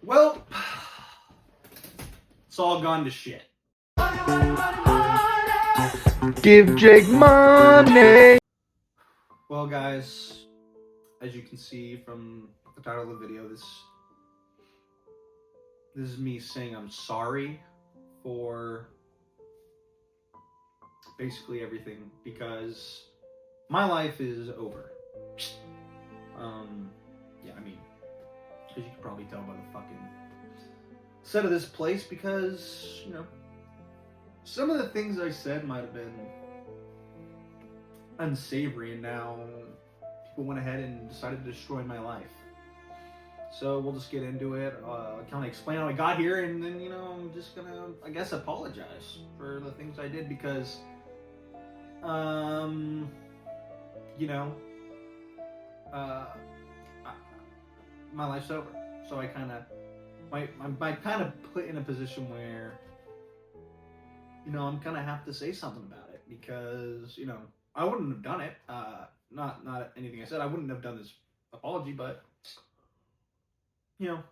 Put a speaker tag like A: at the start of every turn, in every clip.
A: Well, it's all gone to shit.
B: Give Jake money.
A: Well, guys, as you can see from the title of the video, this is me saying I'm sorry for basically everything, because my life is over. Yeah, I mean, as you can probably tell by the fucking set of this place, because, you know, some of the things I said might have been unsavory, and now people went ahead and decided to destroy my life. So we'll just get into it, kind of explain how I got here, and then, you know, I'm just gonna, I guess, apologize for the things I did, because, you know, my life's over. So I kind of, I kind of put in a position where, you know, I'm gonna have to say something about it, because, you know, I wouldn't have done it. Not anything I said. I wouldn't have done this apology, but, you know,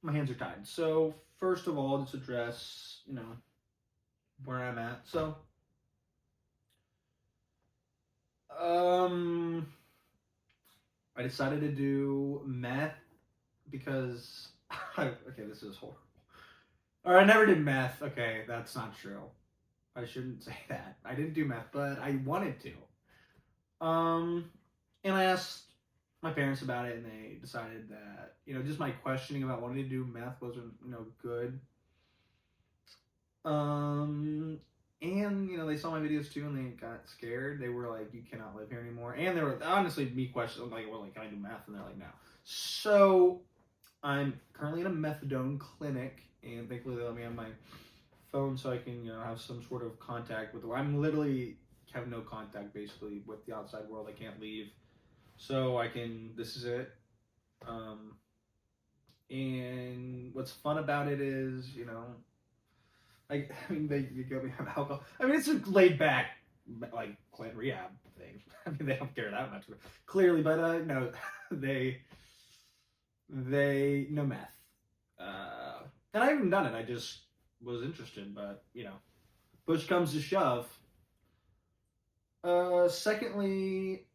A: my hands are tied. So first of all, let's address, you know, where I'm at. So, I decided to do meth because, okay, this is horrible. Or I never did meth. Okay, that's not true. I shouldn't say that. I didn't do meth, but I wanted to. And I asked my parents about it, and they decided that, you know, just my questioning about wanting to do meth wasn't, you know, good. And, you know, they saw my videos too, and they got scared. They were like, "You cannot live here anymore." And they were, honestly, me questioning, like, well, like, "Can I do meth?" And they're like, "No." So I'm currently in a methadone clinic, and thankfully they let me have my phone so I can, you know, have some sort of contact with the world. I'm literally have no contact basically with the outside world. I can't leave, so I can. This is it. And what's fun about it is, you know, like, I mean, you go me have alcohol. I mean, it's a laid back, like, Clint rehab thing. I mean, they don't care that much, clearly, but no, they no meth. And I haven't done it. I just was interested, but, you know, push comes to shove. Secondly,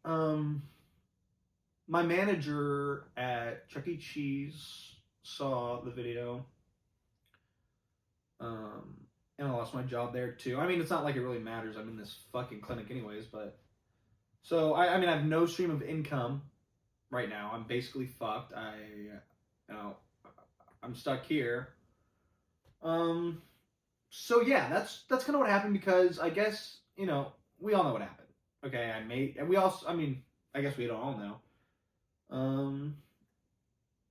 A: my manager at Chuck E. Cheese saw the video. And I lost my job there too. I mean, it's not like it really matters. I'm in this fucking clinic anyways, but so I mean, I have no stream of income right now. I'm basically fucked. You know, I'm stuck here. So yeah, that's kind of what happened, because I guess, you know, we all know what happened. Okay, I mean, I guess we don't all know.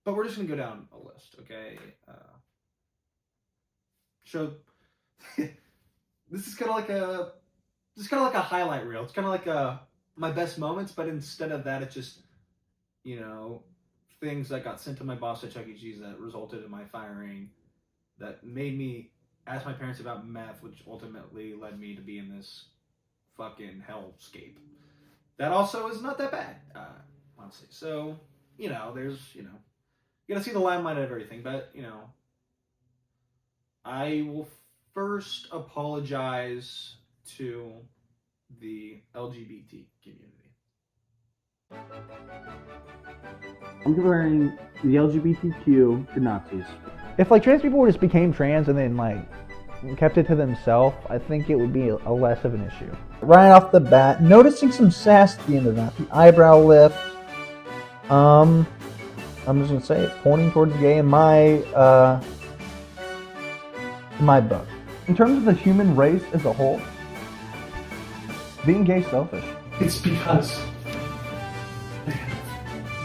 A: But we're just gonna go down a list, okay? So this is kind of like a highlight reel. It's kind of like my best moments, but instead of that, it's just, you know, things that got sent to my boss at Chuck E. Cheese that resulted in my firing, that made me ask my parents about meth, which ultimately led me to be in this fucking hellscape. That also is not that bad, honestly. So, you know, there's, you know, you gotta see the limelight of everything, but, you know, I will first apologize to the LGBT community.
B: I'm comparing the LGBTQ to Nazis.
C: If like trans people just became trans and then like kept it to themselves, I think it would be a less of an issue.
D: Right off the bat, noticing some sass at the end of that. The eyebrow lift. I'm just gonna say it, pointing towards gay in my book.
C: In terms of the human race as a whole, being gay is selfish.
E: It's because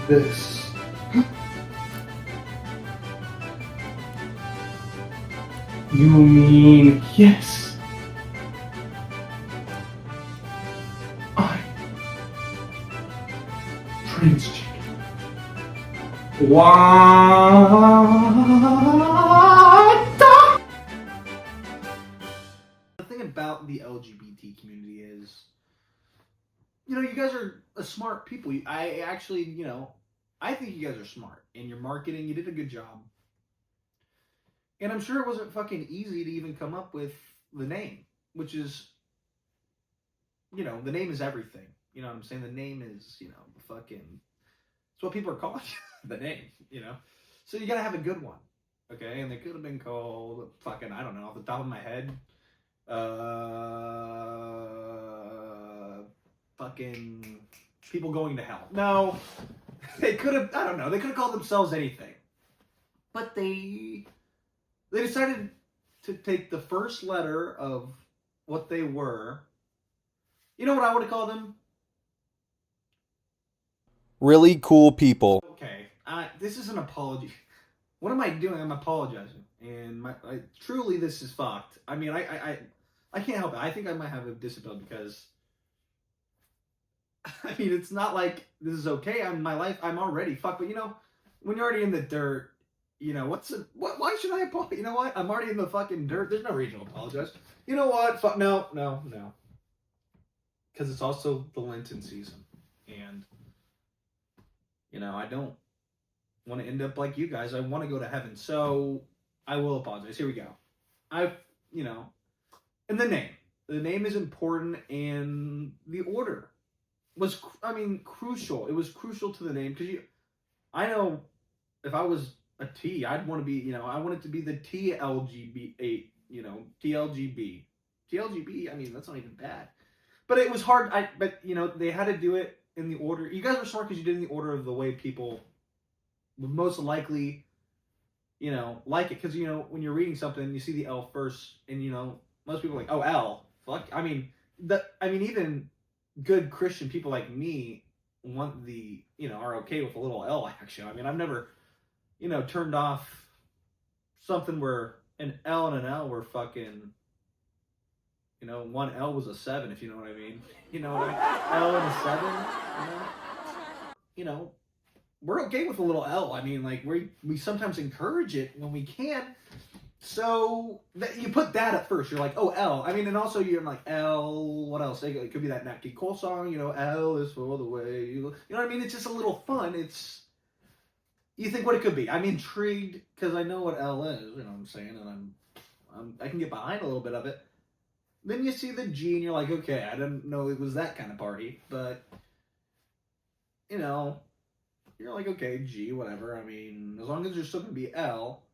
E: this. You mean yes? I'm Prince Chicken. What?
A: The thing about the LGBT community is, you know, you guys are smart people. I actually, you know, I think you guys are smart in your marketing. You did a good job. And I'm sure it wasn't fucking easy to even come up with the name, which is, you know, the name is everything. You know what I'm saying? The name is, you know, the fucking, it's what people are calling the name, you know? So you gotta have a good one, okay? And they could have been called fucking, I don't know, off the top of my head, fucking people going to hell. No, they could have, I don't know, they could have called themselves anything. But they decided to take the first letter of what they were. You know what I would have called them?
F: Really cool people.
A: Okay, this is an apology. What am I doing? I'm apologizing, and truly this is fucked. I mean, I can't help it. I think I might have a disability because, I mean, it's not like this is okay. My life, I'm already fucked. But you know, when you're already in the dirt, you know why should I apologize? You know what? I'm already in the fucking dirt. There's no reason to apologize. You know what? No. Because it's also the Lenten season, and you know, I don't want to end up like you guys. I want to go to heaven. So I will apologize. Here we go. You know, and the name. The name is important, and the order was, I mean, crucial. It was crucial to the name because I know if I was a T, I'd want to be, you know, I want it to be the TLGB8, you know, TLGB. TLGB, I mean, that's not even bad. But it was hard. But, you know, they had to do it in the order. You guys were smart because you did it in the order of the way people would most likely, you know, like it. Because, you know, when you're reading something, you see the L first, and, you know, most people are like, oh, L. Fuck. I mean, even good Christian people like me want the, you know, are okay with a little L action. I mean, I've never, you know, turned off something where an L and an L were fucking, you know, one L was a 7, if you know what I mean. You know what I mean? L and a 7, you know, we're okay with a little L. I mean, like, we sometimes encourage it when we can. So you put that at first. You're like, oh, L. I mean, and also you're like, L, what else? It could be that Nat King Cole song, you know, L is for the way you look. You know what I mean? It's just a little fun. You think what it could be. I'm intrigued because I know what L is, you know what I'm saying? And I can get behind a little bit of it. Then you see the G and you're like, okay, I didn't know it was that kind of party. But, you know, you're like, okay, G, whatever. I mean, as long as there's still going to be L.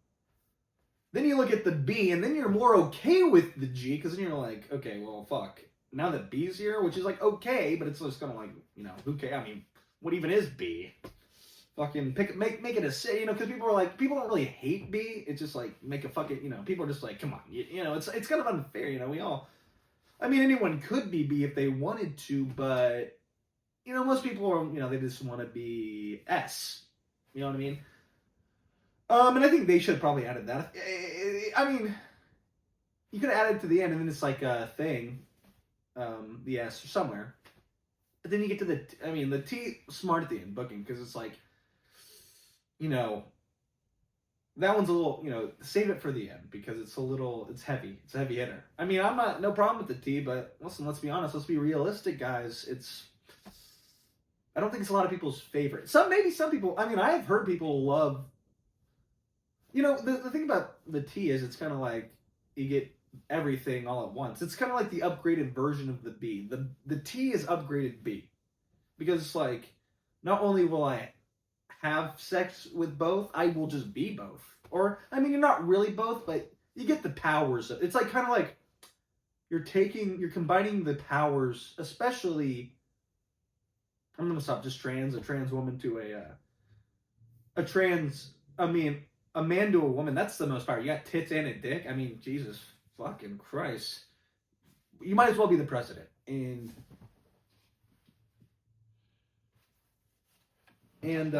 A: Then you look at the B, and then you're more okay with the G, because then you're like, okay, well, fuck. Now that B's here, which is like, okay, but it's just kind of like, you know, who cares? I mean, what even is B? Fucking make it a say, you know, because people are like, people don't really hate B. It's just like, make a fucking, you know, people are just like, come on, you know, it's kind of unfair, you know, I mean, anyone could be B if they wanted to, but, you know, most people are, you know, they just want to be S. You know what I mean? And I think they should have probably added that. I mean, you could have added to the end, and then it's like a thing, the S somewhere. But then you get to the T, smart at the end, booking, because it's like, you know, that one's a little, you know, save it for the end, because it's heavy. It's a heavy hitter. I mean, no problem with the T, but listen, let's be honest, let's be realistic, guys. I don't think it's a lot of people's favorite. Maybe some people, I mean, I've heard people love, you know, the thing about the T is it's kind of like you get everything all at once. It's kind of like the upgraded version of the B. The T is upgraded B. Because it's like, not only will I have sex with both, I will just be both. Or, I mean, you're not really both, but you get the powers. It's like kind of like you're combining the powers, especially, I'm going to stop just a trans woman to a man to a woman. That's the most power. You got tits and a dick. I mean, Jesus fucking Christ. You might as well be the president. And you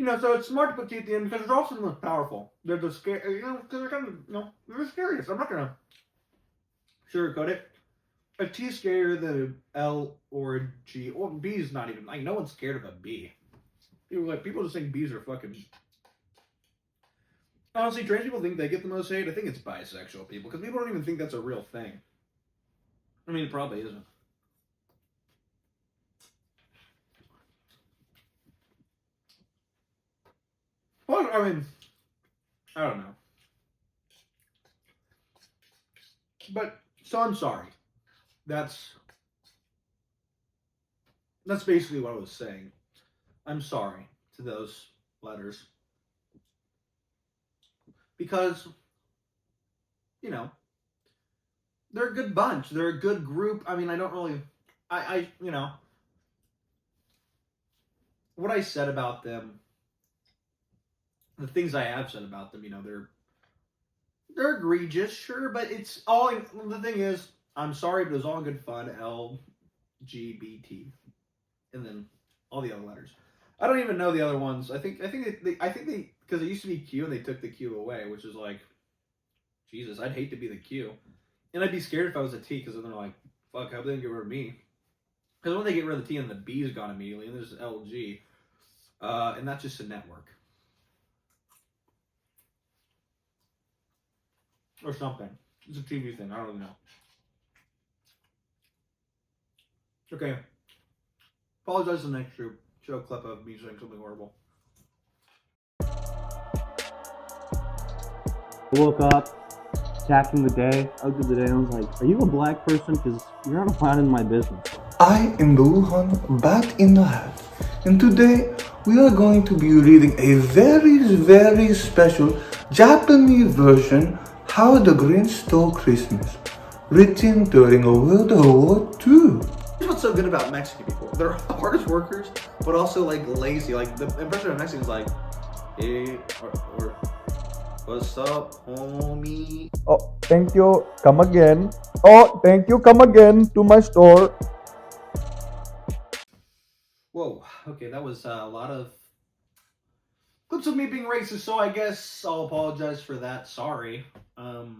A: know, so it's smart to put T at the end because they're also the most powerful. They're the scary, you know, because they're kind of, you know, they're the scariest. I'm not gonna sugarcoat it. A T is scarier than an L or a G. Or B is not even, like, no one's scared of a B. People just think B's are fucking. Honestly, trans people think they get the most hate. I think it's bisexual people, because people don't even think that's a real thing. I mean, it probably isn't. Well, I mean, I don't know. But, so I'm sorry. That's basically what I was saying. I'm sorry to those letters. Because, you know, they're a good bunch. They're a good group. I mean, I don't really, you know, what I said about them, the things I have said about them, you know, they're egregious, sure, but it's all, the thing is, I'm sorry, but it was all good fun, LGBT, and then all the other letters. I don't even know the other ones. I think they, because it used to be Q and they took the Q away, which is like, Jesus, I'd hate to be the Q. And I'd be scared if I was a T, because then they're like, fuck, how they didn't get rid of me? Because when they get rid of the T, and the B is gone immediately, and there's LG, and that's just a network. Or something. It's a TV thing, I don't really know. Okay. Apologize to the next group. Show a clip of me saying something horrible.
B: I woke up, attacking the day. I looked at the day and I was like, are you a black person? Because you're not allowed in my business.
E: I am the Wuhan Bat in the Hat, and today we are going to be reading a very special Japanese version, How the Grinch Stole Christmas, written during World War II.
A: Here's what's so good about Mexican people. They're hardest workers, but also like lazy. Like the impression of Mexicans like, hey, or what's up, homie?
D: Oh, thank you. Come again. Oh, thank you. Come again to my store.
A: Whoa, okay, that was a lot of clips of me being racist, so I guess I'll apologize for that. Sorry. I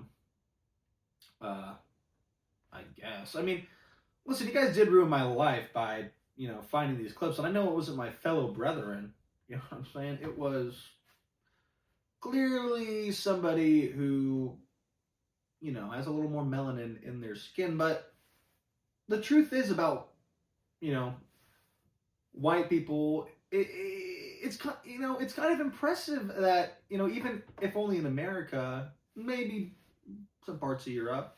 A: guess. I mean, listen, you guys did ruin my life by, you know, finding these clips, and I know it wasn't my fellow brethren. You know what I'm saying? It was clearly somebody who, you know, has a little more melanin in their skin, but the truth is about, you know, white people, it's you know, it's kind of impressive that, you know, even if only in America, maybe some parts of Europe,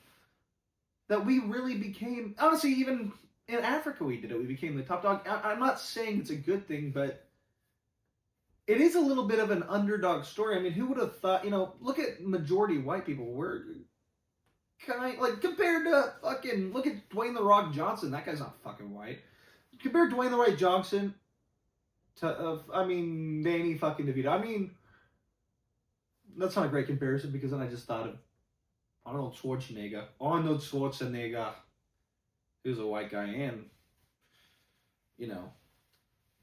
A: that we really became, honestly, even in Africa we did it. We became the top dog. I'm not saying it's a good thing, but it is a little bit of an underdog story. I mean, who would have thought, you know, look at majority white people. We're kind like, compared to fucking, look at Dwayne The Rock Johnson. That guy's not fucking white. Compare Dwayne The Rock Johnson to, I mean, Danny fucking DeVito. I mean, that's not a great comparison because then I just thought of Arnold Schwarzenegger. Arnold Schwarzenegger, who's a white guy and, you know,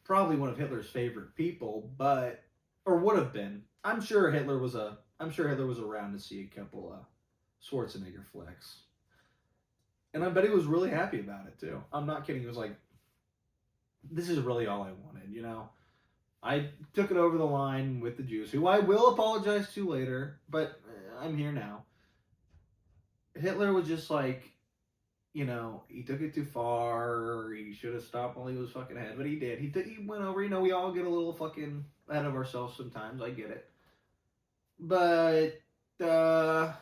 A: probably one of Hitler's favorite people, but, or would have been. I'm sure Hitler was around to see a couple of Schwarzenegger flicks. And I bet he was really happy about it too. I'm not kidding. He was like, this is really all I wanted, you know? I took it over the line with the Jews, who I will apologize to later, but I'm here now. Hitler was just like, you know, he took it too far. He should have stopped while he was fucking ahead, but he did. He went over. You know, we all get a little fucking ahead of ourselves sometimes. I get it. But I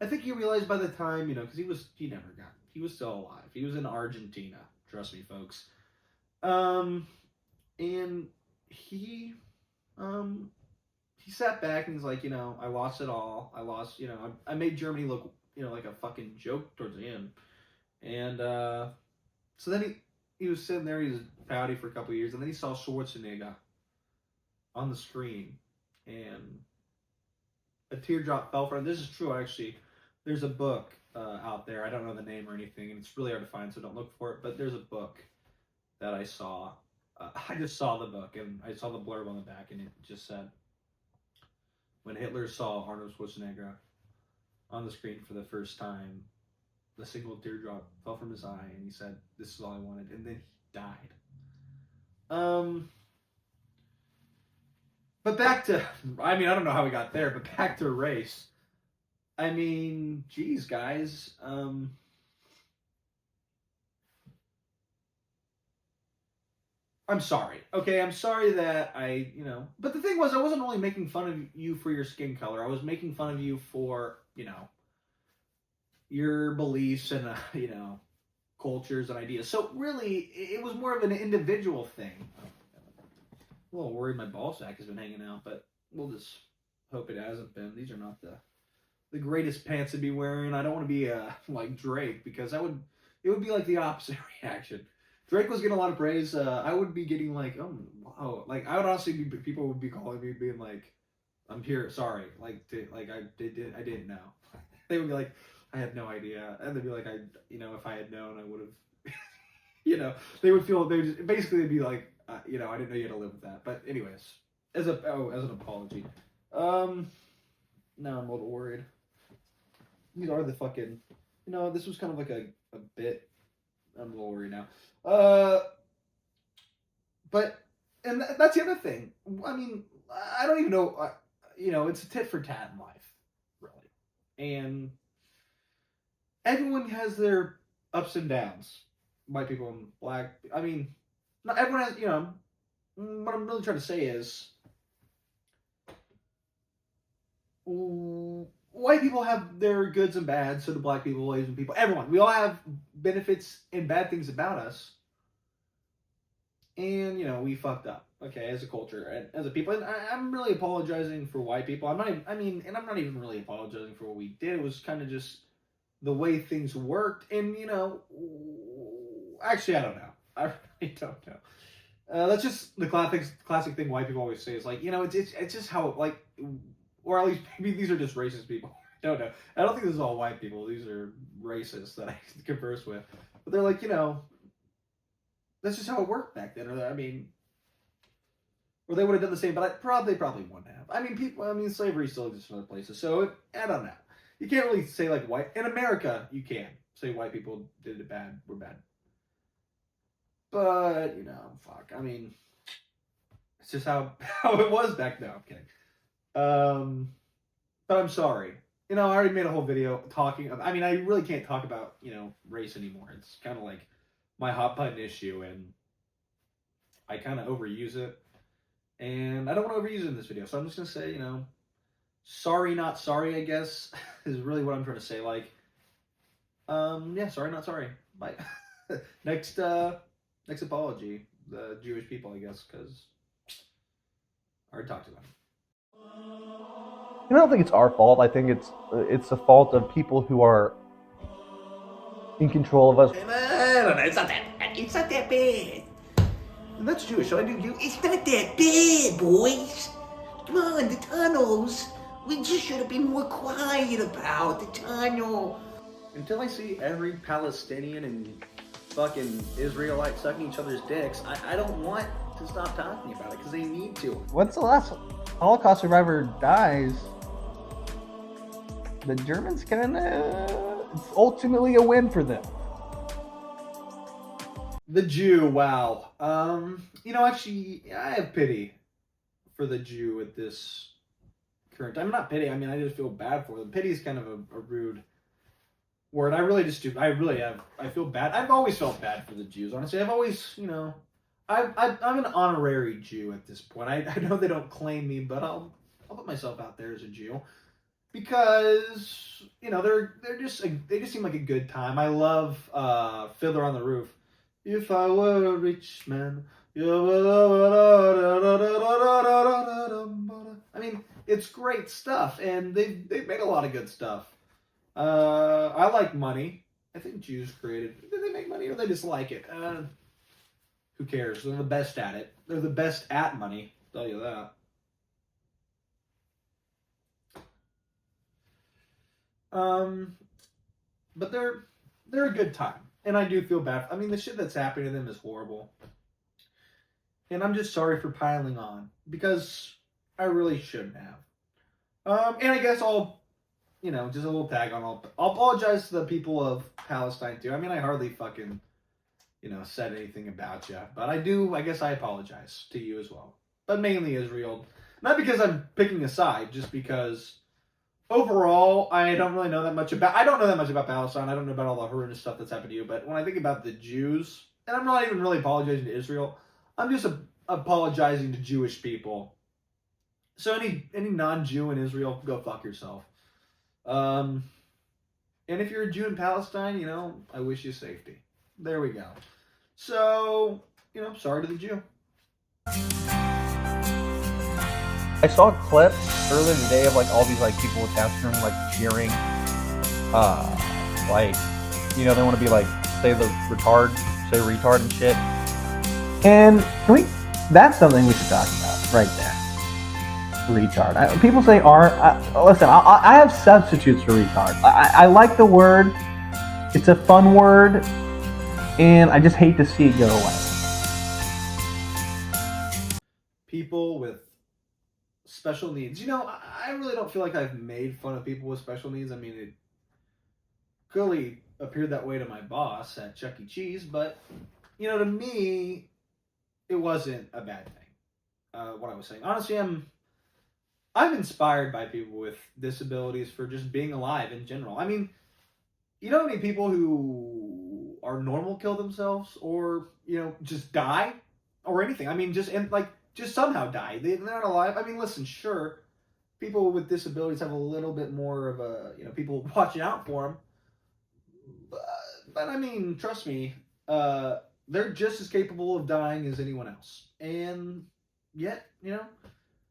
A: think he realized by the time, you know, because he was still alive. He was in Argentina. Trust me, folks. And he sat back and he's like, you know, I lost it all. I lost, you know, I made Germany look, you know, like a fucking joke towards the end. And so then he was sitting there, he was pouty for a couple of years, and then he saw Schwarzenegger on the screen, and a teardrop fell for him. This is true, actually. There's a book out there. I don't know the name or anything, and it's really hard to find, so don't look for it. But there's a book that I saw. I just saw the book, and I saw the blurb on the back, and it just said, when Hitler saw Arnold Schwarzenegger on the screen for the first time, the single teardrop fell from his eye, and he said, this is all I wanted, and then he died. But back to, I mean, I don't know how we got there, but back to race. I mean, geez, guys. I'm sorry. Okay, I'm sorry that But the thing was, I wasn't only making fun of you for your skin color. I was making fun of you for, your beliefs and, cultures and ideas. So really, it was more of an individual thing. I'm a little worried my ball sack has been hanging out, but we'll just hope it hasn't been. These are not the greatest pants to be wearing. I don't want to be like Drake, because it would be like the opposite reaction. Drake was getting a lot of praise. I would be getting like, oh wow, like I would honestly be, people would be calling me, being like, I'm here, sorry, I didn't know. They would be like, I had no idea, and they'd be like, if I had known, I would have, they would feel, they would basically they'd be like, I didn't know you had to live with that. But anyways, as an apology, now I'm a little worried. These are the fucking, this was kind of like a bit. I'm a little worried now. But that's the other thing. I mean, I don't even know. It's a tit for tat in life, really, and everyone has their ups and downs. White people and black. I mean, not everyone has. What I'm really trying to say is, white people have their goods and bads, so do black people, Asian people, everyone. We all have benefits and bad things about us. And, we fucked up, okay, as a culture and as a people. And I'm really apologizing for white people. I'm not even really apologizing for what we did. It was kind of just the way things worked. And, actually, I don't know. I really don't know. That's just the classic thing white people always say is like, it's just how, like, or at least maybe these are just racist people. I don't know. I don't think this is all white people. These are racists that I converse with. But they're like, that's just how it worked back then. Or they would have done the same, but they probably wouldn't have. Slavery still exists in other places. So I don't know. You can't really say like white in America. You can say white people did it bad. We're bad. But fuck. It's just how it was back then. I'm kidding. But I'm sorry. I already made a whole video talking. I really can't talk about race anymore. It's kind of like my hot button issue, and I kind of overuse it, and I don't want to overuse it in this video. So I'm just gonna say, sorry, not sorry. I guess is really what I'm trying to say. Like, yeah, sorry, not sorry. Bye. Next apology, the Jewish people, I guess, because I already talked to them.
B: I don't think it's our fault. I think it's the fault of people who are in control of us.
G: No, it's not that bad. It's not that bad.
A: And that's Jewish. So I do you.
G: It's not that bad, boys. Come on, the tunnels. We just should have been more quiet about the tunnel.
A: Until I see every Palestinian and fucking Israelite sucking each other's dicks, I don't want to stop talking about it, because they need to.
C: What's the last Holocaust survivor dies? The Germans it's ultimately a win for them.
A: The Jew, wow. Actually, I have pity for the Jew at this current time. Not pity, I just feel bad for them. Pity is kind of a rude word. I really just do. I feel bad. I've always felt bad for the Jews, honestly. I've always, I'm an honorary Jew at this point. I know they don't claim me, but I'll put myself out there as a Jew. Because, they just seem like a good time. I love Fiddler on the Roof. If I were a rich man. It's great stuff, and they've made a lot of good stuff. I like money. I think Jews created. Did they make money, or they just like it? Who cares? They're the best at it. They're the best at money. I'll tell you that. But they're a good time, and I do feel bad. The shit that's happening to them is horrible, and I'm just sorry for piling on, because I really shouldn't have. And I guess I'll, just a little tag on. I'll apologize to the people of Palestine too. I hardly fucking, said anything about you, but I guess I apologize to you as well. But mainly Israel, not because I'm picking a side, just because overall, I don't really know that much about. I don't know that much about Palestine. I don't know about all the horrendous stuff that's happened to you. But when I think about the Jews, and I'm not even really apologizing to Israel, I'm just apologizing to Jewish people. So any non-Jew in Israel, go fuck yourself. And if you're a Jew in Palestine, you know, I wish you safety. There we go. So, you know, sorry to the Jew.
B: I saw a clip earlier today of like all these like people with Castro like cheering, like, you know, they want to be like say retard and shit. And that's something we should talk about right there. Retard. People say listen, I have substitutes for retard. I like the word. It's a fun word, and I just hate to see it go away.
A: People with special needs. You know, I really don't feel like I've made fun of people with special needs. I mean, it clearly appeared that way to my boss at Chuck E. Cheese, but, you know, to me, it wasn't a bad thing, what I was saying. Honestly, I'm inspired by people with disabilities for just being alive in general. I mean, you know how many people who are normal kill themselves or, you know, just die or anything? I mean, just somehow die. They're not alive. I mean, listen, sure, people with disabilities have a little bit more of a, you know, people watching out for them. But I mean, trust me, they're just as capable of dying as anyone else. And yet, you know,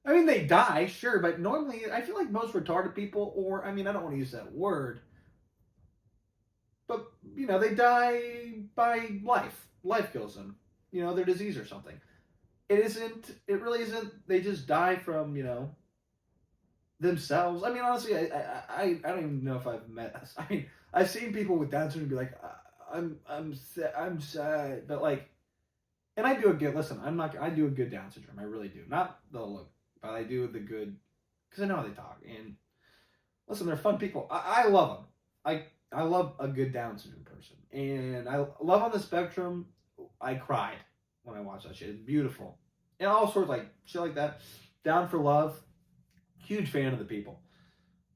A: I mean, they die, sure, but normally I feel like most retarded people, or, I mean, I don't want to use that word, but, you know, they die by life. Life kills them. You know, their disease or something. It really isn't, they just die from, you know, themselves. I mean, honestly, I don't even know if I've met, I mean, I've seen people with Down syndrome be like, I'm sad, but like, and I do a good, listen, I do a good Down syndrome, I really do. Not the look, but I do the good, because I know how they talk, and listen, they're fun people. I love them. I love a good Down syndrome person, and I love On the Spectrum. I cried when I watched that shit. It's beautiful. And all sorts like shit like that. Down for Love. Huge fan of the people.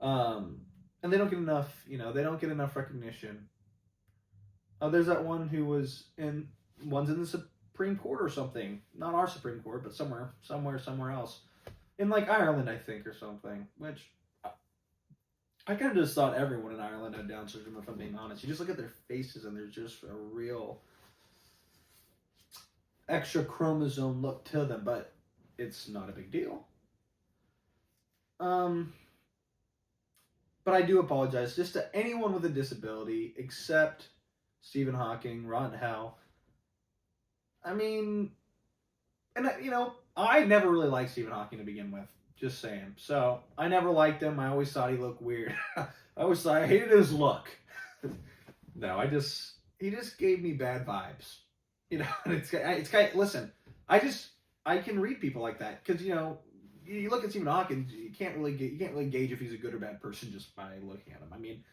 A: And they don't get enough, you know, they don't get enough recognition. There's that one who one's in the Supreme Court or something. Not our Supreme Court, but somewhere else. In like Ireland, I think, or something. Which I kind of just thought everyone in Ireland had Down syndrome, if I'm being honest. You just look at their faces and there's just a real extra chromosome look to them, but it's not a big deal. But I do apologize just to anyone with a disability except Stephen Hawking, Rotten Hell. I mean, and you know, I never really liked Stephen Hawking to begin with, just saying. So I never liked him. I always thought he looked weird. I hated his look. No, he just gave me bad vibes. You know, and it's kind of, listen, I can read people like that because, you know, you look at Stephen Hawking, you can't really gauge if he's a good or bad person just by looking at him. I mean,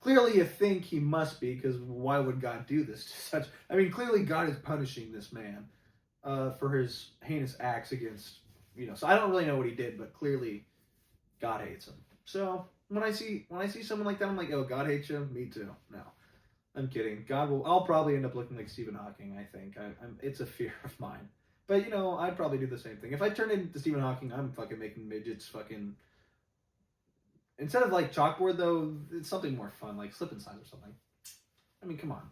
A: clearly you think he must be, because why would God do this to such? I mean, clearly God is punishing this man for his heinous acts against, you know. So I don't really know what he did, but clearly God hates him. So when I see someone like that, I'm like, oh, God hates you? Me too. No. I'm kidding. I'll probably end up looking like Stephen Hawking, I think. It's a fear of mine. But, you know, I'd probably do the same thing. If I turned into Stephen Hawking, I'm fucking making midgets fucking... Instead of, like, chalkboard, though, it's something more fun, like slip and signs or something. I mean, come on.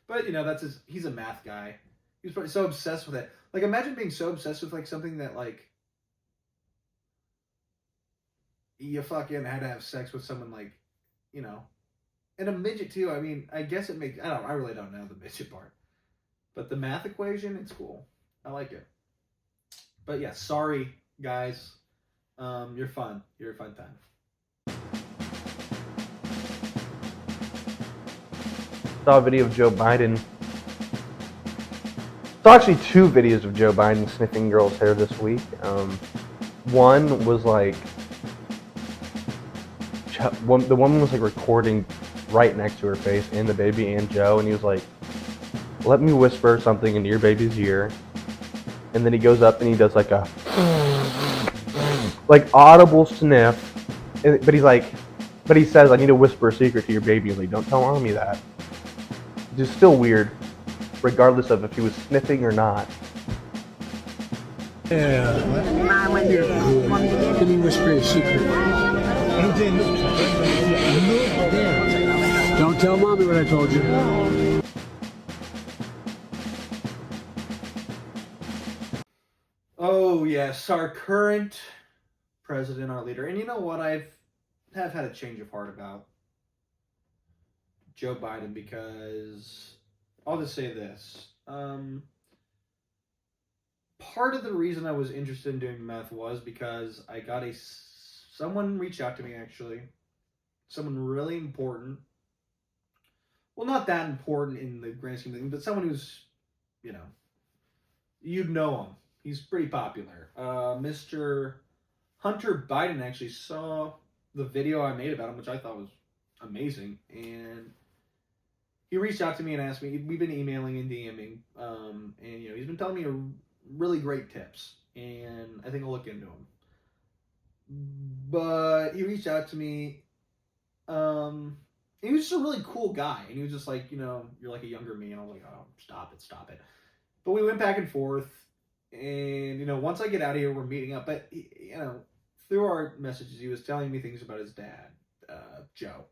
A: But, you know, he's a math guy. He was probably so obsessed with it. Like, imagine being so obsessed with, like, something that, like, you fucking had to have sex with someone, like, you know... And a midget, too. I mean, I guess it makes... I really don't know the midget part. But the math equation, it's cool. I like it. But yeah, sorry, guys. You're fun. You're a fun time.
B: Saw a video of Joe Biden. Saw actually 2 videos of Joe Biden sniffing girls' hair this week. One was like... The woman was like recording right next to her face, and the baby and Joe, and he was like, let me whisper something into your baby's ear. And then he goes up and he does like a like audible sniff But he's like, but he says, I need to whisper a secret to your baby. Like, don't tell mommy that. It's still weird, regardless of if he was sniffing or not.
H: Let me whisper a secret. Don't tell mommy what I told you.
A: Oh yes, our current president, our leader, and you know what? Have had a change of heart about Joe Biden, because I'll just say this. Part of the reason I was interested in doing meth was because I got someone reached out to me, actually. Someone really important. Well, not that important in the grand scheme of things, but someone who's, you know, you'd know him. He's pretty popular. Mr. Hunter Biden actually saw the video I made about him, which I thought was amazing, and he reached out to me and asked me. We've been emailing and DMing, and you know, he's been telling me really great tips, and I think I'll look into them. But he reached out to me. He was just a really cool guy, and he was just like, you know, you're like a younger me, and I was like, oh, stop it. But we went back and forth, and you know, once I get out of here, we're meeting up. But you know, through our messages, he was telling me things about his dad, Joe,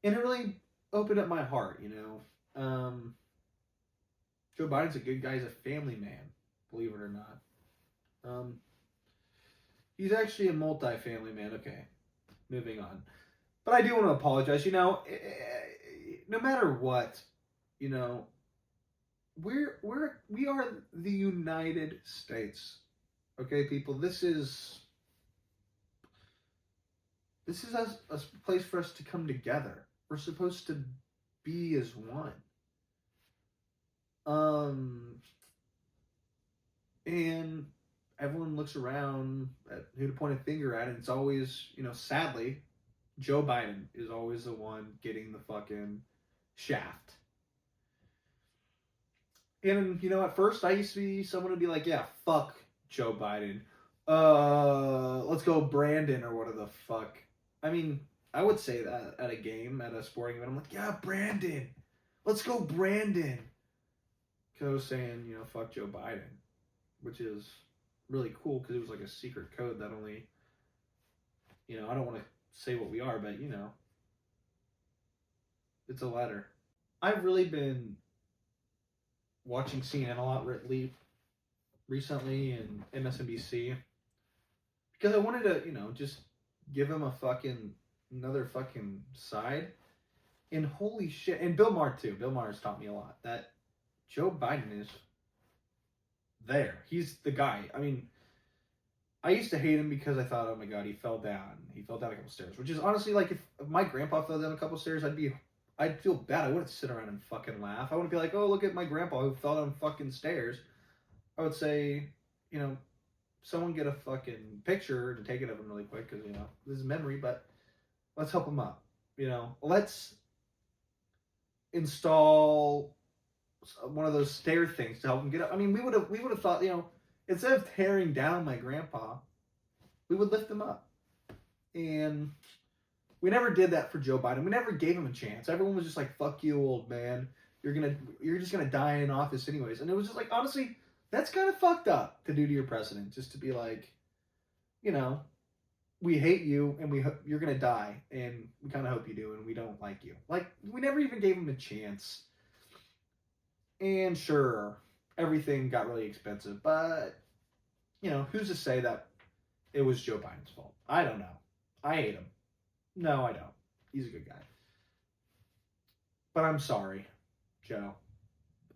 A: and it really opened up my heart. You know, Joe Biden's a good guy. He's a family man, believe it or not. He's actually a multi-family man. Okay, moving on. But I do want to apologize. You know, no matter what, you know, we are the United States. Okay, people. This is a place for us to come together. We're supposed to be as one. And everyone looks around at who to point a finger at, and it's always, you know, sadly, Joe Biden is always the one getting the fucking shaft. And, you know, at first I used to be someone who'd be like, yeah, fuck Joe Biden. Let's go Brandon or whatever the fuck. I mean, I would say that at a game, at a sporting event. I'm like, yeah, Brandon. Let's go Brandon. Because I was saying, you know, fuck Joe Biden. Which is really cool because it was like a secret code that only, you know, I don't want to say what we are, but, you know, it's a letter. I've really been watching CNN a lot recently and MSNBC because I wanted to, you know, just give him another fucking side. And holy shit, and Bill Maher too. Bill Maher's taught me a lot that Joe Biden is there. He's the guy. I mean, I used to hate him because I thought, oh my god, he fell down. He fell down a couple stairs, which is honestly like if my grandpa fell down a couple stairs, I'd feel bad. I wouldn't sit around and fucking laugh. I wouldn't be like, oh, look at my grandpa who fell down fucking stairs. I would say, you know, someone get a fucking picture and take it of him really quick because, you know, this is memory, but let's help him up. You know, let's install one of those stair things to help him get up. I mean, we would have thought, you know, instead of tearing down my grandpa, we would lift him up. And we never did that for Joe Biden. We never gave him a chance. Everyone was just like, fuck you, old man. You're just gonna die in office anyways. And it was just like, honestly, that's kind of fucked up to do to your president. Just to be like, you know, we hate you and you're gonna die, and we kind of hope you do, and we don't like you. Like, we never even gave him a chance. And sure, everything got really expensive, but, you know, who's to say that it was Joe Biden's fault? I don't know. I hate him. No, I don't. He's a good guy. But I'm sorry, Joe.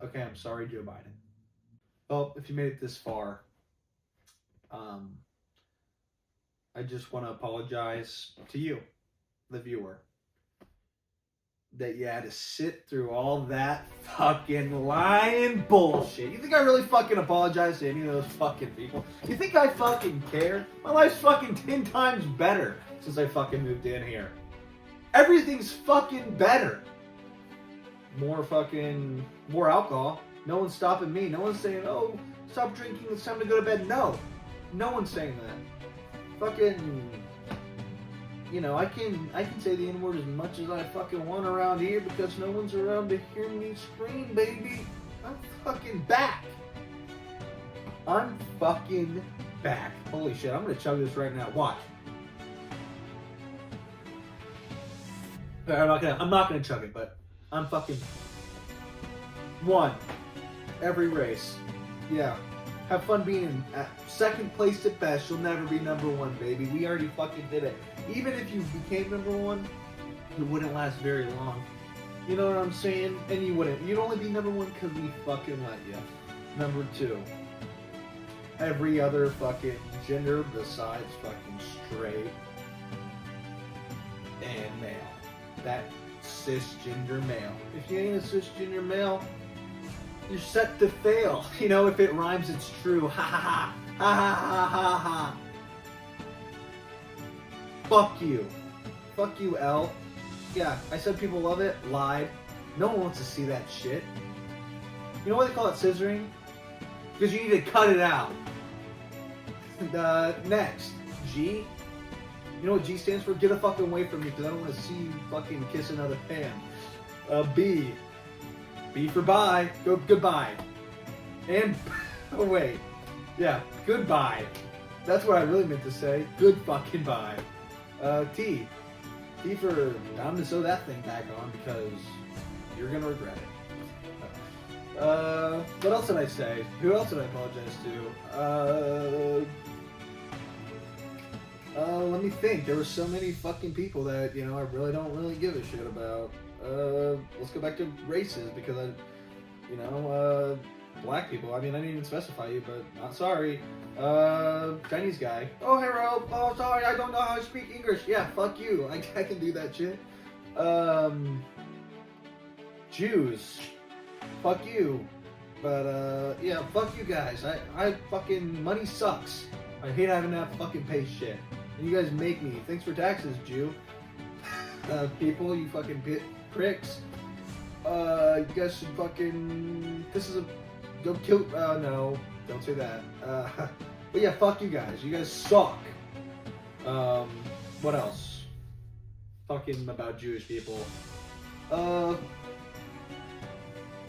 A: Okay, I'm sorry, Joe Biden. Well, if you made it this far, I just want to apologize to you, the viewer, that you had to sit through all that fucking lying bullshit. You think I really fucking apologize to any of those fucking people? You think I fucking care? My life's fucking 10 times better since I fucking moved in here. Everything's fucking better. More alcohol. No one's stopping me. No one's saying, oh, stop drinking, it's time to go to bed. No. No one's saying that. Fucking you know, I can say the N-word as much as I fucking want around here because no one's around to hear me scream, baby. I'm fucking back. I'm fucking back. Holy shit, I'm gonna chug this right now. Watch. I'm not gonna chug it, but I'm fucking one. Every race. Yeah. Have fun being at second place at best. You'll never be number one, baby. We already fucking did it. Even if you became number one, it wouldn't last very long. You know what I'm saying? And you wouldn't. You'd only be number one because we fucking let you. Number two. Every other fucking gender besides fucking straight and male. That cisgender male. If you ain't a cisgender male, you're set to fail. You know, if it rhymes, it's true. Ha ha ha. Ha ha ha ha ha. Fuck you. Fuck you, L. Yeah, I said people love it. Lied. No one wants to see that shit. You know why they call it scissoring? Because you need to cut it out. Next. G. You know what G stands for? Get the fucking away from me because I don't want to see you fucking kiss another pan. B. B for bye. Goodbye. And, oh wait. Yeah, goodbye. That's what I really meant to say. Good fucking bye. T. T for time to sew that thing back on because you're gonna regret it. What else did I say? Who else did I apologize to? Let me think. There were so many fucking people that, you know, I really don't really give a shit about. Let's go back to races because black people. I mean, I didn't even specify you, but not sorry. Chinese guy. Oh, hello. Oh, sorry, I don't know how to speak English. Yeah, fuck you. I can do that shit. Jews. Fuck you. But, yeah, fuck you guys. I fucking, money sucks. I hate having to fucking pay shit. And you guys make me. Thanks for taxes, Jew. People, you fucking pricks. You guys should fucking, go kill, no, don't say that. But yeah, fuck you guys. You guys suck. What else? Fucking about Jewish people.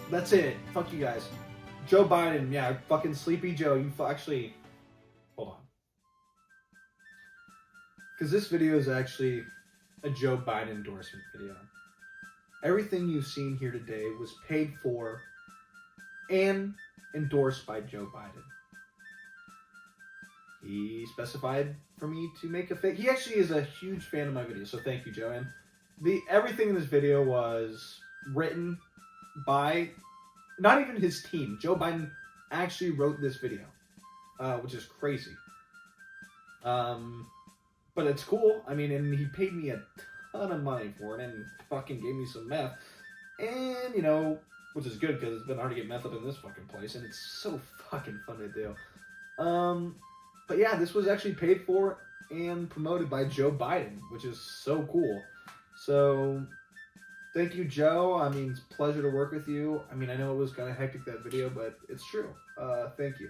A: That's it. Fuck you guys. Joe Biden, yeah, fucking Sleepy Joe, you actually, hold on. Because this video is actually a Joe Biden endorsement video. Everything you've seen here today was paid for and endorsed by Joe Biden. He specified for me to make a fake. He actually is a huge fan of my video, so thank you, Joe. And everything in this video was written by not even his team. Joe Biden actually wrote this video, which is crazy. But it's cool. I mean, and he paid me a ton of money for it and fucking gave me some meth. And, you know, which is good because it's been hard to get meth up in this fucking place and it's so fucking fun to do. But yeah, this was actually paid for and promoted by Joe Biden, which is so cool. So, thank you, Joe. I mean, it's a pleasure to work with you. I mean, I know it was kind of hectic, that video, but it's true. Thank you.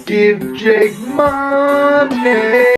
E: Give Jake money.